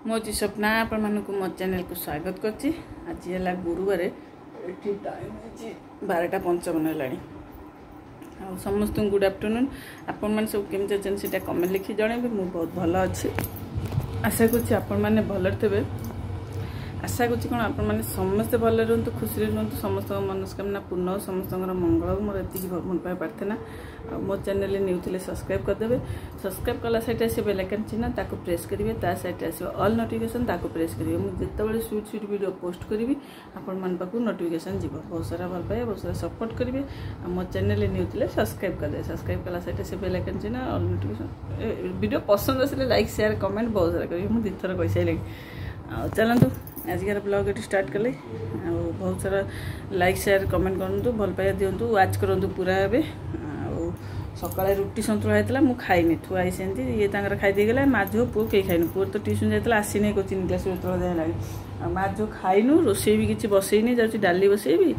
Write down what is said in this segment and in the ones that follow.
मोची स्वप्ना आपण मानक मो चैनल को स्वागत करछि। आज है गुरुवार एठी टाइम है 12:55 हेलानी। आ समस्त गुड आफ्टरनून। आपण मन सब केमते अछन सेटा कमेंट लिखि जणेबे। मु बहुत भलो अछि। आशा करछि आपण माने भलो थेबे। आशा करछि कोन आपण माने समस्त भलो रहंतु, खुशी रहंतु, समस्त मनस्कामना पूर्ण हो, समस्त मंगल मोर एति भगवान पाए प्रार्थना। मो चैनल न्यू थिले सब्सक्राइब कर देबे। सब्सक्राइब कला साइट आसे बेल आइकन चिन्ह ताको प्रेस करिवे। ता साइट आसे ऑल नोटिफिकेशन ताको प्रेस करिवे। मु जेतेबेले स्वीट वीडियो पोस्ट करिवि आपण मन पाकू नोटिफिकेशन जीवो। बहुत सारा भल पाए, बहुत सारा सपोर्ट करिवे। मो चैनल न्यू थिले सब्सक्राइब कर दे। सब्सक्राइब कला साइट आसे बेल आइकन चिन्ह ऑल नोटिफिकेशन। वीडियो पसंद आसले लाइक शेयर कमेंट बहुत सारा करिवे। मु दिथर कहि साइले। चलतु आजिकार ब्लॉग ये स्टार्ट कले। बहुत सारा लाइक शेयर कमेंट करूँ, भल पाइबा दिंतु, वाच करूँ पूरा हे। सका रुटी सन्तुला होता है खाईनी, थुआई सेमती ये खाई गला। माँ झो पुओ कहीं खाइन। पुओ तो ट्यूशन जाता आसीनी कोचिंग क्लास है। माँ झो खाइनु, रोसे भी किसी बसईनी, जाऊँगी डाली बसईबी।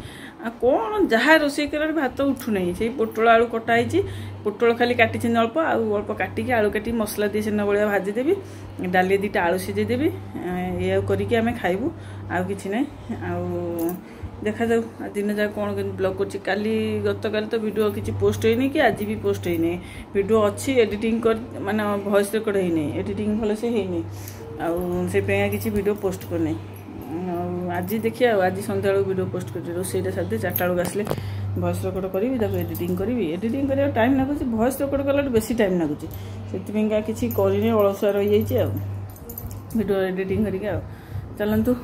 कौन जहाँ रोसे कर भात उठुना से पोटल आलू कटाई। पोटल खाली काटी अल्प अल्प काटिकी आलू काटी मसला दी सेना भाया भाजीदेवी। डाली दीटा आलू सीझेदेवी। ये करके आम खाइबू। आउ कि ना देखा जाऊ दिन जाक कौन ब्लॉग कर। गत काली तो वीडियो किसी पोस्ट होनी कि आज भी पोस्ट होनी। वीडियो अच्छी एडिटिंग कर माने वॉइस रिकॉर्ड होनी, एडिटिंग भल से होनी। आउ किसी वीडियो पोस्ट करनी। आज देखिए आज सन्ध्या वीडियो पोस्ट कर रोसईटा साथी 4टा बेलू आसले वॉइस रिकॉर्ड करी एडिटिंग करी। एडिटिंग करा टाइम लगुच, वॉइस रिकॉर्ड कला बेसी टाइम लगुच। से किसी करनी अलसुआ रही वीडियो एडिटिंग करके। चलतु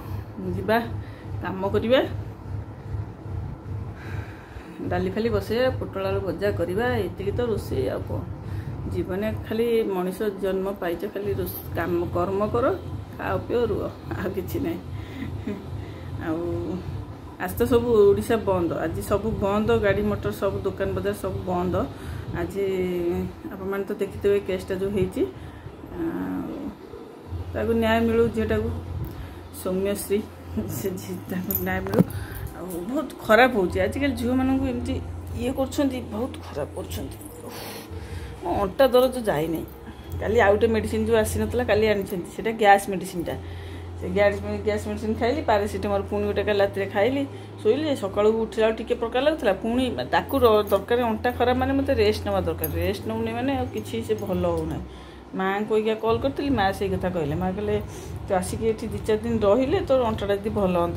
जा कम करवा, डाली फाली बसैया, पोटल आलू भजा करवा। ये तो रोसे आ कौन जीवन खाली मनीष जन्म पाइच, खाली काम कर्म कर, खाओ पिओ रुह, आ कि ना। आज तो सब ओडिशा बंद, आज सब बंद, गाड़ी मोटर सब दुकान बजार सब बंद। आज आप तो देखिथे केसटा जो होती न्याय मिलू। झीटा को सौम्यश्री से न्याय मिलू। बहुत खराब हो आजकल झील मानक एमती ये कर बहुत खराब कर। अंटा दरज जाए नहीं। काली आउ गोटे मेडिसिन जो आसी ना काली आनी गैस मेडिसिनटा। से गैस मेडिसिन खाइली, पैरासिटामोल पुणी गोटे काली रात खाइली, शोली। सका उठला टी प्रकार लगुला पुणी दरकार। अंटा खराब माने मत रेस्ट नवा दरकार। रेस्ट नौनी मैंने किसी से भल होना। माँ को कॉल करी। माँ से कथा कहले। माँ कहले तो आसिक ये 2-4 दिन रहिले तो अंटाटा यदि भल हाँ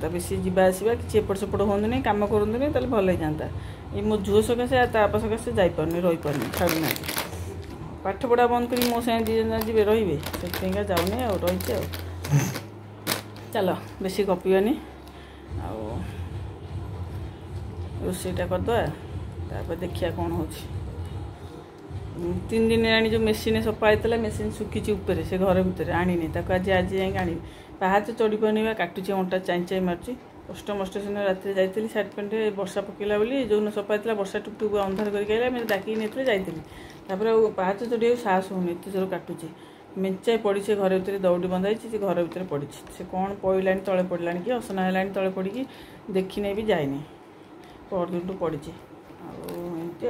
बेस जावासवा कि एपट सेपट हूँ नहीं, कम करूँ नहीं, भल हो जाता। ये मो झुओ सकाशे ताप सकाशे जापारे रहीपारे छाड़ना। पाठ पढ़ा बंद कर मो सागे 2 जन जी रे से जाऊनी रही। चलो बेसी गपीबानी। रोसईटा करदे देखिया कौन हो। 3 दिन आनी जो मेसीन सफा होता मेसीन सुखी ऊपर से घर भितर आनी आज जाए आनी। पाहाच चढ़ी पानी काटुची अंटा चाई मार्ची। कष्ट मस्ट सीना रात जाइली सार्ट पैंट वर्षा पकेला बोली जो सफा होता वर्षा टुक टुक अंधार करके आए डाकिक नहीं जाइली। पाहाच चढ़ी साहस होनी एत जोर काटुची। मेंचाए पड़ी से घर भितर दौड़ी बंधाई से घर भितर पड़ी से कौन पड़ा तले पड़ा कि असना है तले पड़ी देखी नहीं भी जाए परदिन पड़ी आमती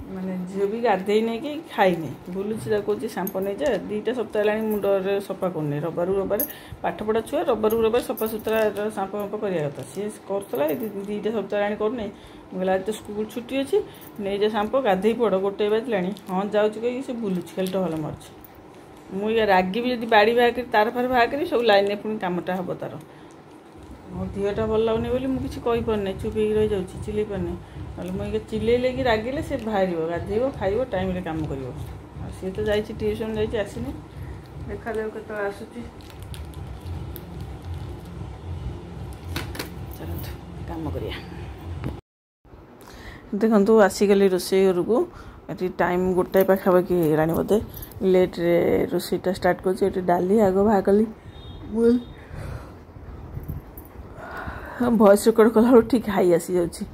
माने झील भी गाधे नहीं कि खाईनी बुलूची कौन सांप नहीं जा 2टा सप्ताह है मुंडे सफा करनी। रविवार पाठ पढ़ा छुआ रविवार सफा सुतरा सांप वाप करवा कथा सी करा 2टा सप्ताह है करनी। मुझे आज तो स्कूल छुट्टी अच्छी नहीं जा सांप गाधे पड़ 1 बजला। हाँ जाऊँगी कहीं से बुलूची खाली टहल मार्च। मुझे रागी भी जब बाड़ी बाहर तार फार बाहर करी सब लाइन में पुणी कमटा हम तार। मो देहटा भल लगुनि बोली मुझे किसी कहीपरि चुप हो रही जाऊँगी चिल्ले पारनी। ना मुझे चिल्ले कि रागिले से बाहर गाधेब खाइब टाइम कम कर। सी तो जाइए ट्यूशन जाइए आसनी। देखा जाऊ के आसूची। चलते कम कर देखु आसीगली रोसे घर को। ये टाइम 1 पाखापाखि होगा बोधे। लेट्रे रोसईटा स्टार्ट कर। डाली आग बाहर कली वॉइस रिकॉर्ड कला ठीक हाई आसी जाऊँगी।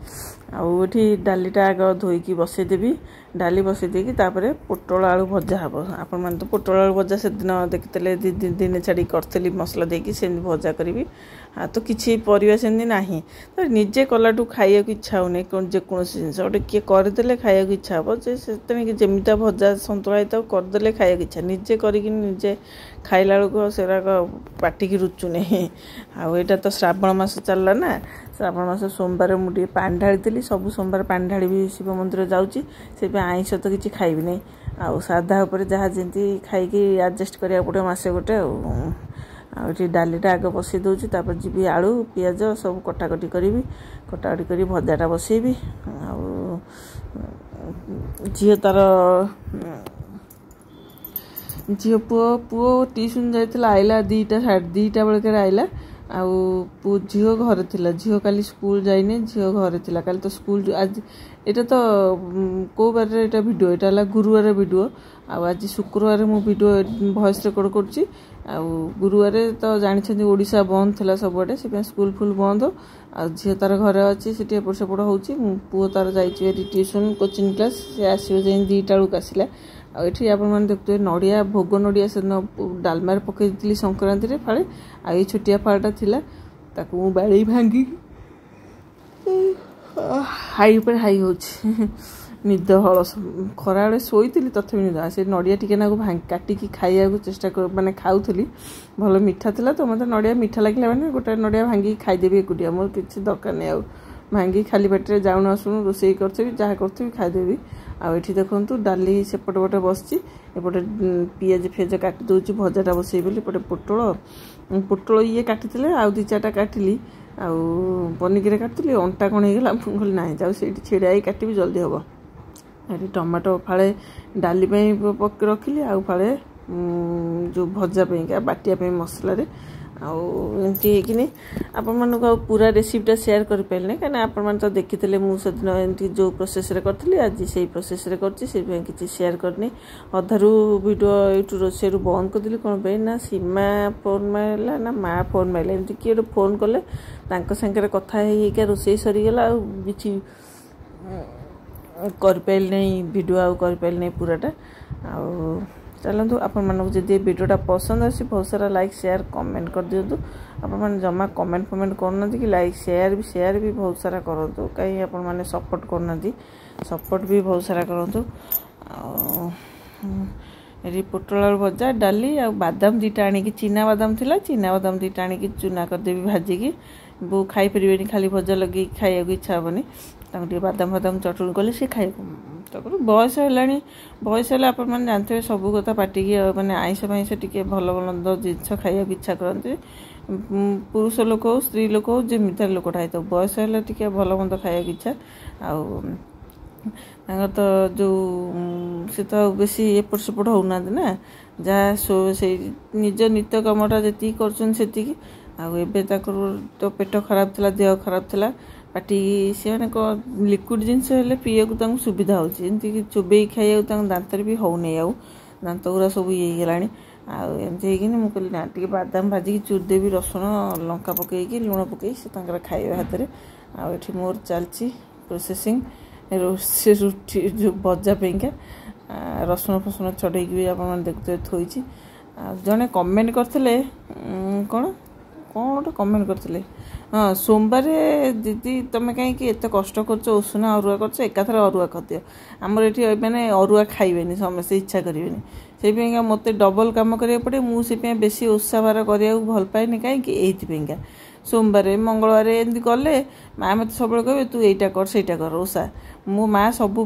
आउठी डालीटा आग धोईकी बसईदेवी डाली बसई देकी तापर पोटल आलू भजा हम आपण मैंने तो पोटल आलू भजा से दिन देखते दिन छाड़ी करी मसला देकी से भजा करी हाँ तो किसी परिवा सेमती ना तो निजे कलाठू खाइक इच्छा होनी जेकोसी जिन गोटे किए करदे खाइक इच्छा हम से जमीता भजा सतुला तो करदे खाइक इच्छा निजे करजे खाइला बेलू सेराक पाटिकी रुचुनी आईटा तो श्रावण मास चलला ना श्रावण मास सोमवार मुझे पानी ढाली सब सोमवार पानी ढाड़ी शिव मंदिर जाऊँगी से आईष तो किसी खाइबी नहीं आउ साधा उपर जहाँ जमी खाई आडजस्ट करा पड़े मसे गोटे आउे डालीटा आग बसई दूसरी तापर जी आलू पियाज सब कटाकटी करी कटाकटी कर भजाटा बसैबी झील तार झील पुओ ट्यूशन जाइला आइला 2टा बेलकर आइला आउ झील घरे थिला झील काली स्कूल जाइने झील घरे थिला काली तो स्कूल आज एटा तो को बार एटा वीडियो एटा ला गुरुवार वीडियो आज शुक्रवार मु वीडियो वॉइस रिकॉर्ड करछि गुरुवार तो जानी ओडिशा बंद थिला सबडे से स्कूल फुल बंद आ झील तार घरे अच्छी से एपट सेपट होची पुओ तार जाइछि ट्यूशन कोचिंग क्लास से आसीबो जाई 2टा बेलू आसिला आठी आपण देखते नड़िया भोग नड़िया से डालमार पकई संक्रांति फाड़े आई छोटिया फाड़टा थिला ताकू बाड़ी भांगी हाई पर हाई हो निद हल खरा बेले शोई तथापि निद से नड़िया टिके ना काटिकी खाइबा चेष्टा माने खाऊली भल मीठा थिला तो मत नड़िया मीठा लगे मैंने गोटे नड़िया भांगी खाईदेवी एकुटिया मोर किसी दरकार नहीं भांगी खाली पेटे जाऊन आसुन रोषे करी जहाँ करी खाईदेवी आठी देखु डाली सेपटे पटे बसची एपटे पियाज फियाज काटी दूसरी भजाटा बसैबी एपटे पोटल ये काटी आउ 2-4टा काटिली आउ पनिकी काटुली अंटा कण होगा मुझे ना जाऊ से छेड़ा काटि जल्दी हम ये टमाटो फाड़े डाली पक रखिली आउ फाड़े जो भजापा बाटिया मसलें आमती आपण मानक पूरा रेसिपीटा सेयार कर पारे कहीं आपण मैंने तो देखी मुझे एमती जो प्रोसेस करी आज से प्रोसेस किसी सेयार करनी अधारू वीडियो यूट्यूब रोषे बंद करदेली कौन पे ना सीमा फोन मारला ना माँ फोन मारला एमती किए गोटे फोन कले सागर कथा रोषे सरीगला कि करपारे नहीं वीडियो आउ करपारे नहीं पूराटा आ चलतु आपण मानक जदि वीडियोटा पसंद आसी बहुत सारा लाइक शेयर कमेंट कर दिंतु आपण जमा कमेंट करना कि लाइक शेयर भी बहुत सारा करूँ कहीं आपण मैंने सपोर्ट करना सपोर्ट भी बहुत सारा करूँ ये पोटल आलू भजा डाली आ बादाम 2टा आनिकी चीना बादाम थिला चीना बादाम 2टा आनिकी चूना करदेवी भाजिकी बो खाई परिबेनी खाली भजा लगे खाइक इच्छा हेनी बादाम बादाम चटणी कले सी खाई बयस है बयस है आप जानते हैं सब कथा पाटिकी मैंने आइष फैंस टी भल भल जिन खाइक इच्छा करते पुरुष लोक हो स्त्री लोक हो जमीदार लोकटा है तो बयस है टी भल मंद खाइक इच्छा आ तो जो सी तो बेसी एपट सेपट होना ना जहाँ से निज नित्य कमटा जी कर तो पेट खराब थी देह खराब थी पाटी सी मैंने लिक्विड जिनस पीवा सुविधा होती चोबे खाइए दांत भी होनी आउ दांत गुरा सब ये आमती मुझे ना टी बादाम भाजिकी चूरदेवी रसुण लंका पकईकी लुण पकई से खाइबा हाथ में आठी मोर चलती प्रोसेसिंग रोषे रुटी जो भजापा रसुण फसुण छड़े भी आप देखते थोई जड़े कमेंट करते कौन गोटे कमेंट करते हाँ सोमवार दीदी तुम कहीं एत कष्ट कर उषुना अरुआ कर एकाथर अरुआ खाद्य आमर ये मैंने अरुआ खाइबे समस्ते इच्छा करें से मत डबल कम करा पड़े मुझे बेसी ओषा बार करने भल पाए कहीं सोमवार मंगलवार एमती कले माँ मत सब कहे तू यहीटा कर सहीटा कर ओषा मो माँ सब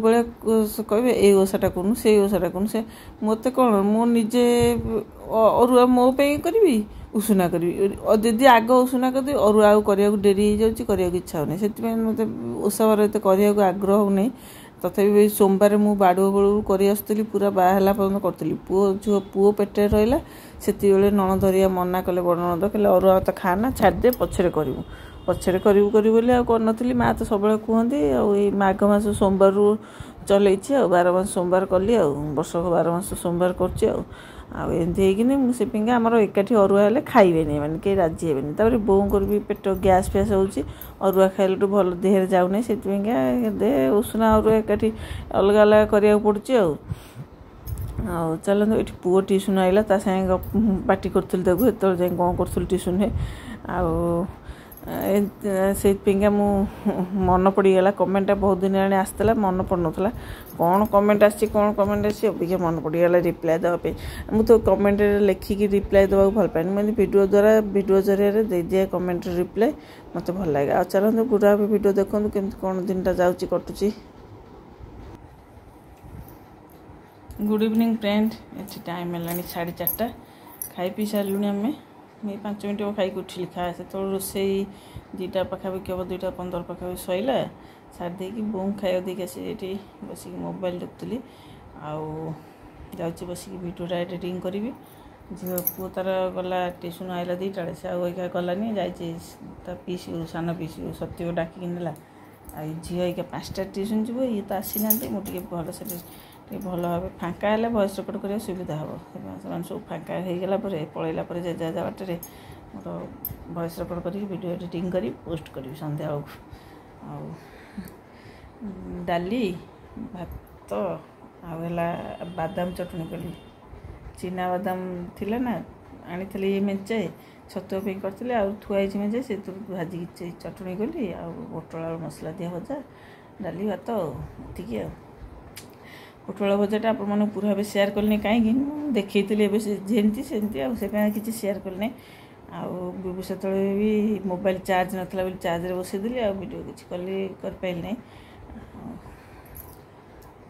कहे ये ओषाटा करूँ से ओषाटा करूँ से मत कौन मुझे अरुआ मो करी उषुना करी दीदी आग उषुना कर अरुआ आउ करा डेरी हो जाए इच्छा होनी से मत ओषा बार एत करने आग्रह होनी तथापि सोमवार मु बाड़ुआ बेलू कर पूरा बाहला पर्यटन करी पुओ पेटे रहा से नण धरिया मना कले बड़ नणद कहले अरुआ तो खाना छाड़दे पछरे करू बोली आनी माँ तो सब कहती माघ मास सोमवार चलई 12 मास सोमवार कली वर्ष को 12 मास सोमवार कर ଆଉ ଏମିତି ହେଇକିନି ସେ ପିଙ୍ଗା ଆମର ଏକାଠି ଅରୁଆ ହେଲେ ଖାଇବେନି, ମାନେ କେହି ରାଜି ହେବେନି। ତାପରେ ବୋଉଙ୍କର ବି ପେଟ ଗ୍ୟାସ୍ ଫ୍ୟାସ୍ ହେଉଛି, ଅରୁଆ ଖାଇଲାଠୁ ଭଲ ଦେହରେ ଯାଉନି, ସେଥିପାଇଁକା ଉଷୁନା ଅରୁଆ ଏକାଠି ଅଲଗା ଅଲଗା କରିବାକୁ ପଡ଼ୁଛି ଆଉ ଚାଲନ୍ତୁ। ଏଠି ପୁଅ ଟ୍ୟୁସନ୍ ଆଇଲା, ତା ସାଙ୍ଗେ ପାଟି କରୁଥିଲି ତାକୁ, ଏତେବେଳେ ଯାଇ କ'ଣ କରୁଥିଲି ଟ୍ୟୁସନ୍ରେ। ଆଉ ସେଇଥିପାଇଁକା ମୁଁ ମନେ ପଡ଼ିଗଲା, କମେଣ୍ଟଟା ବହୁତ ଦିନ ହେଲାଣି ଆସିଥିଲା, ମନେ ପଡ଼ୁନଥିଲା କ'ଣ କମେଣ୍ଟ ଆସିଛି ଅବିକା ମନେ ପଡ଼ିଗଲା ରିପ୍ଲାଏ ଦେବା ପାଇଁ। ମୁଁ ତ କମେଣ୍ଟରେ ଲେଖିକି ରିପ୍ଲାଏ ଦେବାକୁ ଭଲ ପାଏନି, ମୁଁ ଭିଡ଼ିଓ ଜରିଆରେ ଦେଇଦିଏ କମେଣ୍ଟରେ ରିପ୍ଲାଏ, ମୋତେ ଭଲ ଲାଗେ। ଆଉ ଚାଲନ୍ତୁ ପୁରା ଭିଡ଼ିଓ ଦେଖନ୍ତୁ କେମିତି କ'ଣ ଦିନଟା ଯାଉଛି କଟୁଛି। ଗୁଡ଼୍ ଇଭିନିଂ ଫ୍ରେଣ୍ଡ, ଏଠି ଟାଇମ୍ ହେଲାଣି 4:30, ଖାଇ ପିଇ ସାରିଲୁଣି ଆମେ। ଏଇ 5 ମିନିଟ୍ ହେବ ଖାଇକି ଉଠିଲି। ସେତେବେଳେ ରୋଷେଇ 2ଟା ପାଖାପାଖି ହେବ, 2:15 ପାଖାପାଖି ସରିଲା। ସାରି ଦେଇକି ବୋଉଙ୍କୁ ଖାଇବାକୁ ଦେଇକି ଆସି ଏଠି ବସିକି ମୋବାଇଲ୍ ଦେଖୁଥିଲି। ଆଉ ଯାଉଛି ବସିକି ଭିଡ଼ିଓଟା ଏଡ଼ିଟିଂ କରିବି। ଝିଅ ପୁଅ ତାର ଗଲା ଟ୍ୟୁସନ୍, ଆଇଲା 2ଟା ବେଳେ, ସେ ଆଉ ଏଇକା ଗଲାନି, ଯାଇଛି ତା ପିଇସି ସାନ ପିଇସି ସତ୍ୟକୁ ଡାକିକି ନେଲା। ଆଉ ଝିଅ ଏଇକା 5ଟାରେ ଟ୍ୟୁସନ୍ ଯିବ, ଇଏ ତ ଆସିନାହାନ୍ତି। ମୁଁ ଟିକେ ଟିକେ ଭଲ ଭାବେ ଫାଙ୍କା ହେଲେ ଭଏସ୍ ରେକର୍ଡ଼ କରିବା ସୁବିଧା ହେବ। ସେମାନେ ସବୁ ଫାଙ୍କା ହେଇଗଲା ପରେ, ପଳେଇଲା ପରେ ଯା ବାଟରେ ମୋର ଭଏସ୍ ରେକର୍ଡ଼ କରିକି ଭିଡ଼ିଓ ଏଡ଼ିଟିଂ କରି ପୋଷ୍ଟ କରିବି ସନ୍ଧ୍ୟାବେଳକୁ। ଆଉ ଡାଲି, ଭାତ, ଆଉ ହେଲା ବାଦାମ ଚଟଣି କଲି। ଚିନା ବାଦାମ ଥିଲା ନା, ଆଣିଥିଲି ମେଞ୍ଚାଏ, ଛତୁଆ ପାଇଁ କରିଥିଲି, ଆଉ ଥୁଆ ହେଇଛି ମେଞ୍ଚାଏ, ସେଥିରୁ ଭାଜିକି ଚଟଣି କଲି। ଆଉ ପୋଟଳ ଆଳୁ ମସଲା ଦିଆ ଭଜା, ଡାଲି, ଭାତ, ଏତିକି। ଆଉ ପୋଟଳ ଭଜାଟା ଆପଣମାନଙ୍କୁ ପୁରା ଭାବେ ସେୟାର କଲିନି, କାହିଁକି ମୁଁ ଦେଖେଇଥିଲି ଏବେ ଯେମିତି ସେମିତି, ଆଉ ସେ ପାଇଁ କିଛି ସେୟାର କଲିନି। ଆଉ ସେତେବେଳେ ବି ମୋବାଇଲ୍ ଚାର୍ଜ ନଥିଲା ବୋଲି ଚାର୍ଜରେ ବସେଇଦେଲି, ଆଉ ଭିଡ଼ିଓ କିଛି କରିପାରିଲି ନାହିଁ।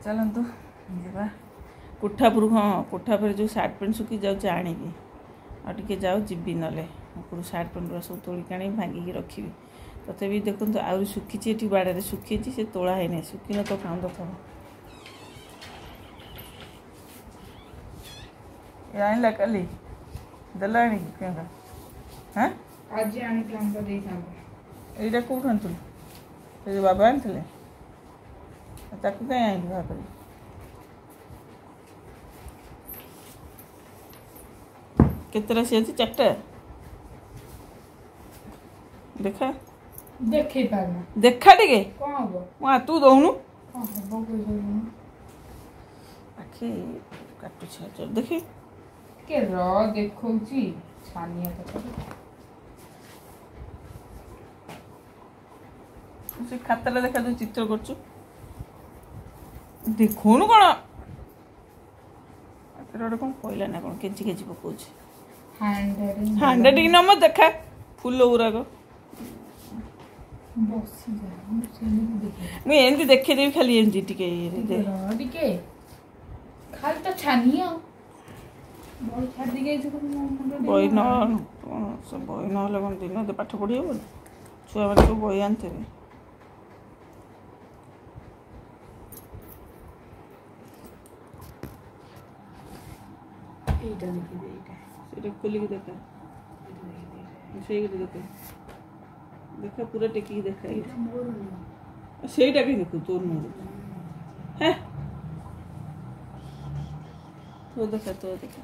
ଚାଲନ୍ତୁ ଯିବା କୋଠାପୁର। କୋଠାପୁରରେ ଯେଉଁ ସାର୍ଟ ପ୍ୟାଣ୍ଟ ଶୁଖି ଯାଉଛି ଆଣିବି, ଆଉ ଟିକେ ଯିବି, ନହେଲେ ଉପରୁ ସାର୍ଟ ପ୍ୟାଣ୍ଟ ଗୁଡ଼ା ସବୁ ତୋଳିକି ଆଣିବି, ଭାଙ୍ଗିକି ରଖିବି। ତଥାପି ଦେଖନ୍ତୁ ଆହୁରି ଶୁଖିଛି, ଏଠି ବାଡ଼ରେ ଶୁଖିଛି, ସେ ତୋଳା ହେଇନାହିଁ, ଶୁଖିନ ତ କାନ୍ଦ କ'ଣ ଆଣିଲା କାଲି ଦେଲା ଆଣିକି କେଙ୍କା। ଆଜି ଆଣିଥାନ୍ତ ଦେଇଥାନ୍ତ। ଏଇଟା କେଉଁଠୁ ଆଣିଥିଲୁ? ସେ ଯେଉଁ ବାବା ଆଣିଥିଲେ, ତାକୁ କାହିଁ ଆଣିଲି ବାହା କରି? କେତେଟା ସିଏ ଅଛି? 4ଟା। ଦେଖା ଦେଖେଇ ପାରୁନ, ଦେଖା ଟିକେ କ'ଣ ହବ? ମୁଁ ତୁ ଦଉନୁ, କ'ଣ ହବ ଆଖି କାଟୁଛି, ଦେଖି ଟିକେ ଦେଖଉଛି ଛାନିଆ ସେ ଖାତାଟା ଦେଖା, ତୁ ଚିତ୍ର କରୁଛୁ, ଦେଖୁନୁ କ'ଣ? ଗୋଟେ କ'ଣ କହିଲା ନା କ'ଣ, କେଞ୍ଚି କେଞ୍ଚି ପକଉଛି। ହାଣ୍ଡରାଇଟିଂ ନମ୍ବର ଦେଖା, ଫୁଲ ଗୁଡ଼ାକ ମୁଁ ଏମିତି ଦେଖେଇଦେବି, ଖାଲି ଏମିତି ଟିକେ ଖାଲି ତ ଛାନିଆ। ବହି ନହେଲେ କ'ଣ ଦିନ ପାଠ ପଢ଼ି ହେବନି? ଛୁଆମାନେ ସବୁ ବହି ଆଣିଥିବେ। ସେଇଟା ଖୋଲିକି ଦେଖା, ସେଇଟା ଦେଖା ପୁରା ଟେକିକି ଦେଖା। ସେଇଟା ବି ଦେଖୁ, ତୋର ନୁହଁ। ହେ ତୋ ଦେଖା ଦେଖେ।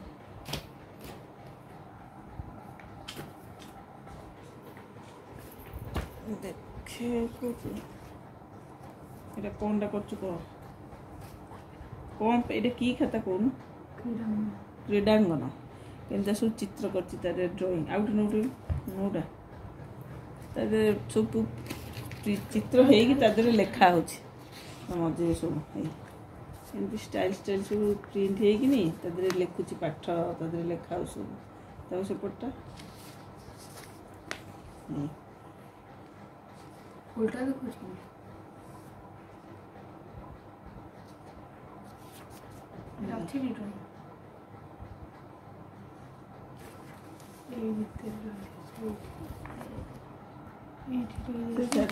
ଏଇଟା କ'ଣଟା କରୁଛୁ କହ? କ'ଣ ଏଇଟା କି ଖାତା କହୁନୁ? କ୍ରୀଡ଼ାଙ୍ଗନ। କେମିତି ସବୁ ଚିତ୍ର କରିଛି, ତା ଦେହରେ ଡ୍ରଇଂ। ଆଉ ଗୋଟେ ନୋଟା ତା ଦେହରେ ସବୁ ଚିତ୍ର ହେଇକି ତା ଦେହରେ ଲେଖା ହେଉଛି ମଝିରେ ସବୁ ଏମିତି ଷ୍ଟାଇଲ୍ ସବୁ ପ୍ରିଣ୍ଟ ହେଇକିନି ତା ଦେହରେ ଲେଖୁଛି ପାଠ, ତା ଦେହରେ ଲେଖା ହେଉଛି ସବୁ। ତାକୁ ସେପଟଟା ଉଲ୍ଟା ଦେଖୁଛି।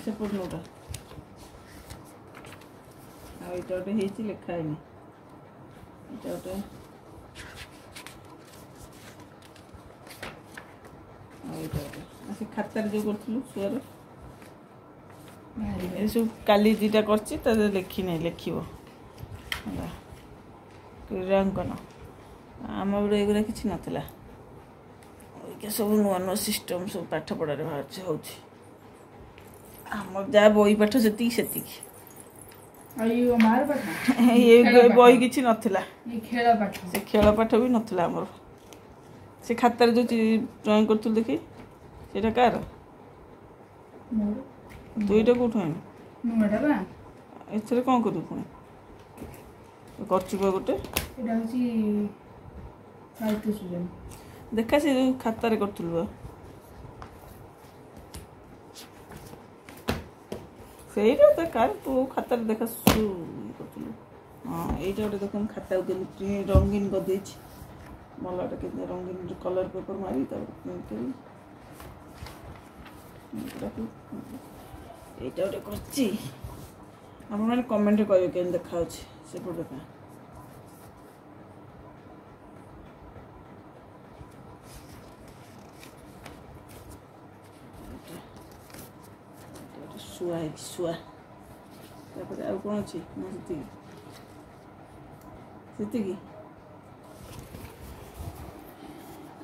ସେପଟ ନୋଟା ଆଉ ଏଇଟା ଗୋଟେ ହେଇଛି, ଲେଖା ହେଇନି। ଏଇଟା ଗୋଟେ ଆଉ ଏଇଟା ଗୋଟେ ସେ ଖାତାରେ ଯେଉଁ କରିଥିଲୁ ଛୁଆର ଏସବୁ କାଲି 2ଟା କରିଛି, ତା ଦେହରେ ଲେଖିନାହିଁ, ଲେଖିବ ହେଲା। କ୍ରୀଡ଼ାଙ୍କନ आम बेले एगुरा कि नाला सब नुआ नुआ सिस्टम सब पाठ पढ़ार बाहर हो जहाँ बही पाठ से बही कि नाला से खेल पाठ भी नाला आमर से खातार जो ड्रॉइंग कर देखी से कार दुईटा कौट एथर कौन करू पुणी कर गोटे देखा से जो खातार कर से कार तू खातार देखा हाँ ये गोटे देख खाता रंगीन कर भल रंगीन कलर पेपर मारी এইটা গোটে করছি আপনার কমেন্টে কইবে কেন দেখা হচ্ছে সেপটে কা শুয়া শুয়া তারপরে আর কোন আছে না সেতিকি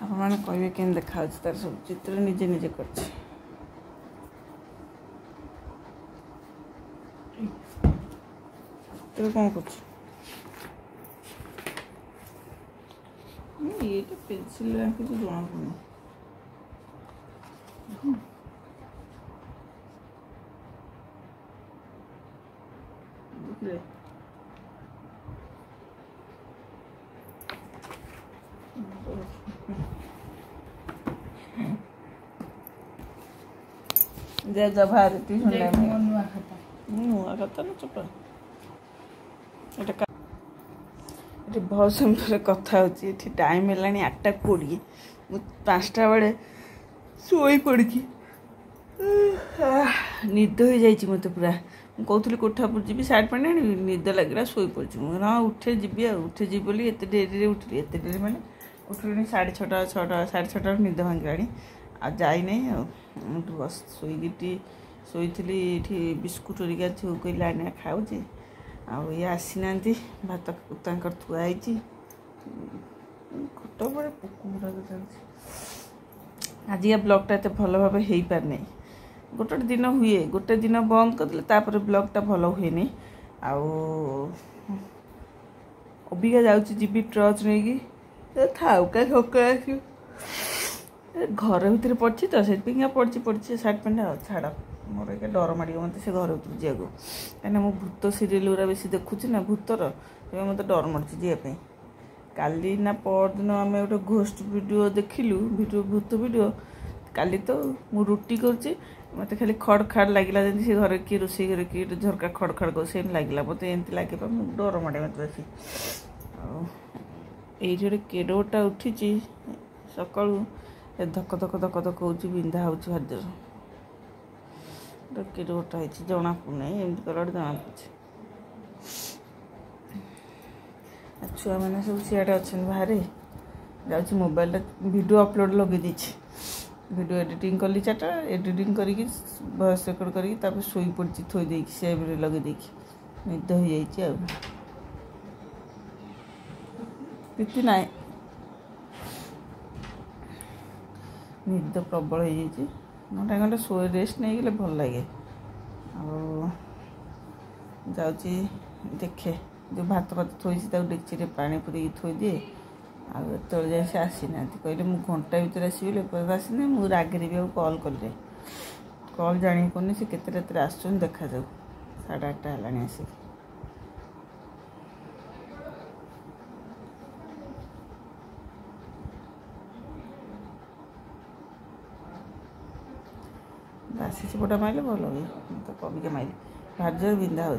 আপনার কইবে কেন দেখা হচ্ছে তার সব চিত্র নিজে নিজে করছে तो कौन कर ये तो पेंसिल रखी तो जना पड़े जा जा बाहर नुआ खाता ना चपा ये बहुत समय कथा होती टाइम है 8:20 मुझटा बड़े शोई पड़ी निद हो जाए मत पूरा कहती कोठापुर जी सार्ट पैंट आनी निद लगे शोई पड़ी हाँ उठे जी उठे जी बोली एत डेरी उठली एत डेरी मैंने उठल 6:30 6:30 निद भांगी आ जाई नहीं बस शोईकी शोई बिस्कुट हरिका झील कहले आने खाऊे आउ ये आसी ना भात थुआई खट बड़े पोक आज या ब्लगटा एत भल भाव हो पार नहीं गोटे दिन हुए गोटे दिन बंद करदे ब्लगटा भल हुए नहीं अबिका जाबी ट्रच नहीं था घर भितर पड़ी तो से पड़ी सार्ट पैंट छाड़ मोर एक डर माड़ मत से घर भर जाक कहीं मो भूत सीरियल गुरा बेस देखुची ना भूतर मत डर मार्च जावाई काली ना परदिन आम गोटे घोस्ट वीडियो देखिलु वीडियो भूत वीडियो काली तो मु रुटी कर मत खाली खड़ खाड़ लगे जमी से घर किए रोसे घर किए झरका खड़ खड़ कर से लगे मत एमती लगे डर माड़े मत बेसी ये गोटे केरोटा उठी सका धक धक धक धक हो बिंधा हो भार केरोटा जना पड़ना एमती कला जना पड़े छुआ मैंने सब सियाड़े अच्छा बाहर जाऊँ मोबाइल वीडियो अपलोड लगे वीडियो एडिटिंग कली 4टा एडिटिंग करके वॉइस रेकर्ड करके शोई पड़ी थोड़ी सेव लगे निद हो जाए प्रीति ना निद प्रबल हो जाए घंटा घंटा शो रेस्ट नहीं गले भल लगे जाऊँगी देखे जो भात भात थोड़ी डेक्ची पानी पूरी थोई दिए आत जाए से आसी ना कहले मुझे घंटा भर आसबी आसने मुझे रागे भी कल कले कल जाणी पड़नी से केते रात आस देखा जाऊ 8:30 है आसिक बासी चिपटा मारे भल हुए तो कबिका मारे भार जोर बिंधा हो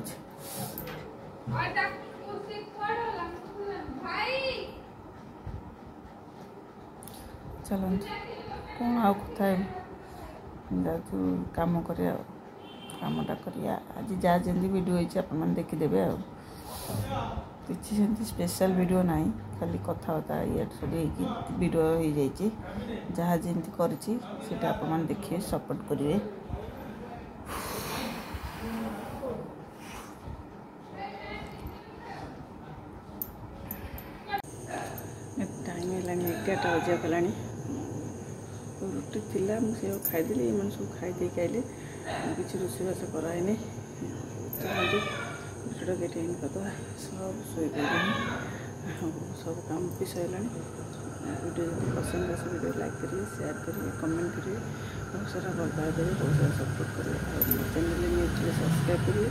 चलो कौन आउ कथा जाऊँ कम कर कमटा कर आज जहाँ जमी वीडियो होती आप देखीदे किसी सेमती स्पेशल वीडियो ना खाली कथबार्ता ये सब वीडियो हो जाए जहाँ जमी करटा आप देखिए सपोर्ट करेंगे 10ଟା बजा गलानी रुटी थिला मुझे खाईदेली ये सब खाई खाइले किसी रोषेबास कराएनि चलते रुटीटा देटे करदे सब शोई सब काम भी सैला वीडियो जो पसंद आस वीडियो लाइक करिए शेयर करिए कमेंट करिए बहुत सारा भल पाए देवे बहुत सारा सपोर्ट करिए और चैनल न्यू थे सब्सक्राइब करिए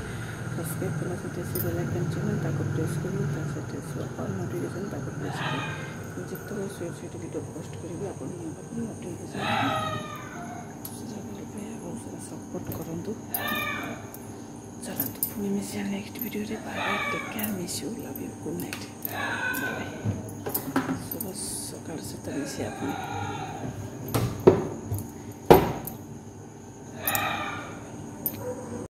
सब्सक्राइब कला से बेल आइकन चिन्ह प्रेस करिए ऑल नोटिफिकेशन प्रेस करिए जिते स्वीट स्वीट वीडियो पोस्ट करी आप नोटिफिकेशन बहुत सारा सपोर्ट करूँ चलते पुणी मिसे next video bye bye take care miss you love you good night bye शुभ सकाल से मिसे आप